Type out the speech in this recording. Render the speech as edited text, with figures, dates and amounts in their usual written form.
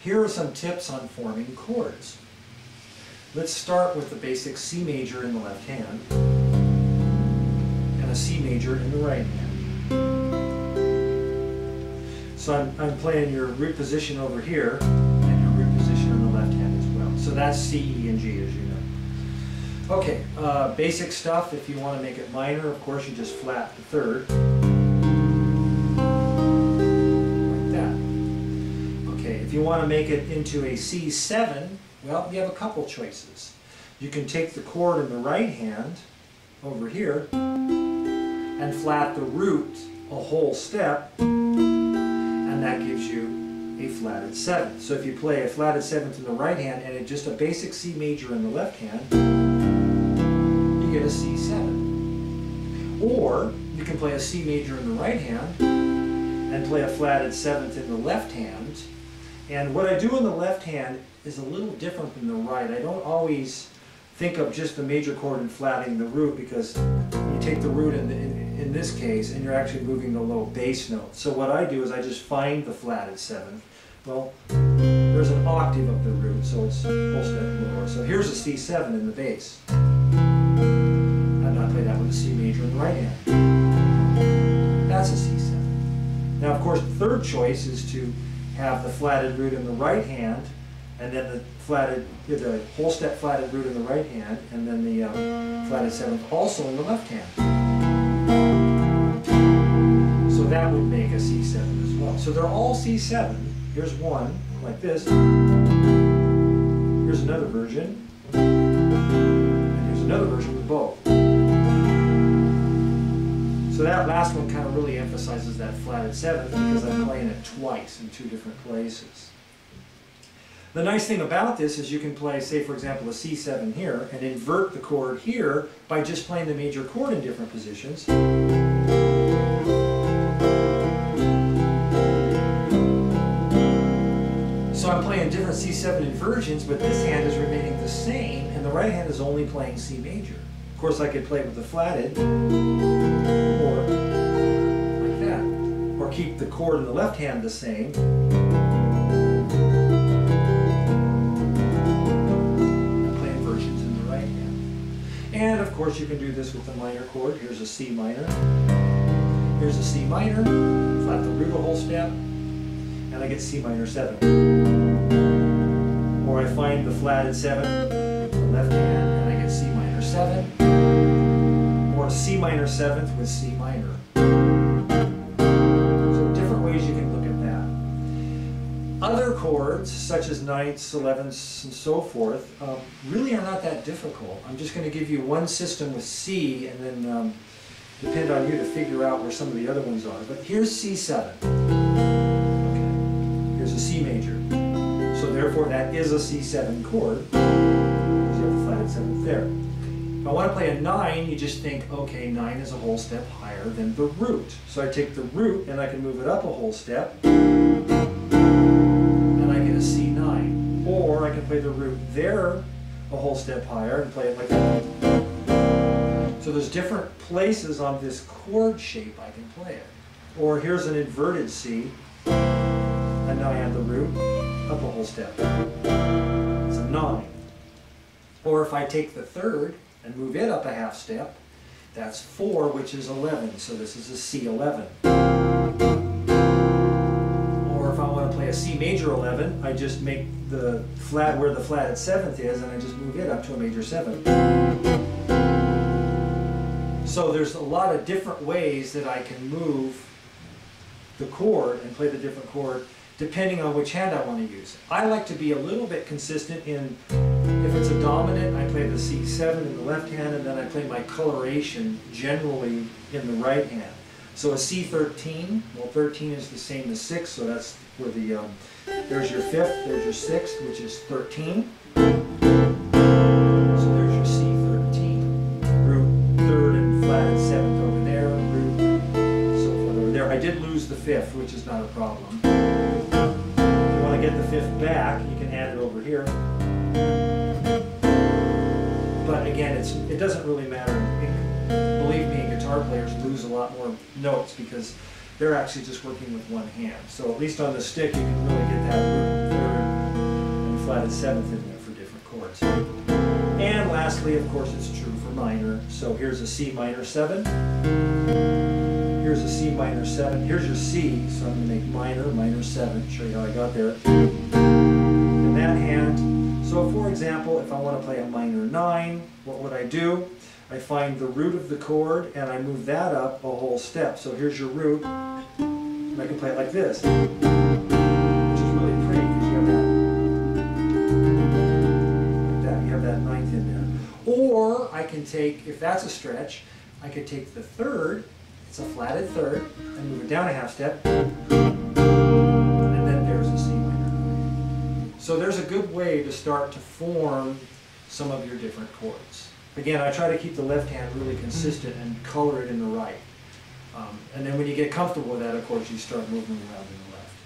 Here are some tips on forming chords. Let's start with the basic C major in the left hand and a C major in the right hand. So I'm playing your root position over here and your root position in the left hand as well. So that's C, E, and G, as you know. Okay, basic stuff. If you want to make it minor, of course, you just flat the third. Like that. Okay, if you want to make it into a C7, well, you have a couple choices. You can take the chord in the right hand over here and flat the root a whole step, and that gives you a flatted 7th. So if you play a flatted 7th in the right hand and just a basic C major in the left hand, you get a C7. Or you can play a C major in the right hand and play a flatted 7th in the left hand. And what I do in the left hand is a little different than the right. I don't always think of just the major chord and flatting the root, because you take the root in this case and you're actually moving the low bass note. So what I do is I just find the flatted 7th. Well, there's an octave of the root, so it's a whole step lower. So here's a C7 in the bass. I'm not playing that with a C major in the right hand. That's a C7. Now, of course, the third choice is to have the flatted root in the right hand, and then the whole step flatted root in the right hand, and then the flatted 7th also in the left hand. So that would make a C7 as well. So they're all C7. Here's one, like this. Here's another version. And here's another version with both. So that last one kind of really emphasizes that flatted 7th, because I'm playing it twice in two different places. The nice thing about this is you can play, say for example, a C7 here and invert the chord here by just playing the major chord in different positions. So I'm playing different C7 inversions, but this hand is remaining the same and the right hand is only playing C major. Of course, I could play it with the flatted, or like that, or keep the chord in the left hand the same. And of course you can do this with the minor chord. Here's a C minor. Here's a C minor, flat the root a whole step, and I get C minor 7. Or I find the flatted 7 with the left hand and I get C minor 7. Or a C minor 7th with C minor. So different ways you can look at that. Other chords, such as 9ths, 11ths, and so forth, really are not that difficult. I'm just going to give you one system with C, and then depend on you to figure out where some of the other ones are. But here's C7. Okay. Here's a C major. So therefore that is a C7 chord, because you have the flatted 7th there. If I want to play a 9, you just think, okay, 9 is a whole step higher than the root. So I take the root and I can move it up a whole step. A C9, or I can play the root there a whole step higher and play it like that. So there's different places on this chord shape I can play it. Or here's an inverted C, and now I have the root up a whole step. It's a 9. Or if I take the third and move it up a half step, that's 4, which is 11. So this is a C11. If I want to play a C major 11, I just make the flat where the flatted 7th is, and I just move it up to a major 7. So there's a lot of different ways that I can move the chord and play the different chord depending on which hand I want to use. I like to be a little bit consistent in, if it's a dominant, I play the C7 in the left hand, and then I play my coloration generally in the right hand. So a C13, well 13 is the same as 6, so that's where the, there's your 5th, there's your 6th, which is 13. So there's your C13. Root 3rd and flatted 7th over there, root, so forth over there. I did lose the 5th, which is not a problem. If you want to get the 5th back, you can add it over here. But again, it doesn't really matter. Believe me, guitar players lose a lot more notes because they're actually just working with one hand. So at least on the stick, you can really get that root 3rd flatted seventh in there for different chords. And lastly, of course, it's true for minor. So here's a C minor 7. Here's a C minor 7. Here's your C, so I'm going to make minor, minor 7. Show you how I got there. In that hand. So for example, if I want to play a minor 9, what would I do? I find the root of the chord and I move that up a whole step. So here's your root, and I can play it like this, which is really pretty because you have that, you have that ninth in there. Or I can take, if that's a stretch, I could take the third, it's a flatted third, and move it down a half step, and then there's a C minor 9. So there's a good way to start to form some of your different chords. Again, I try to keep the left hand really consistent and color it in the right. And then when you get comfortable with that, of course, you start moving around in the left.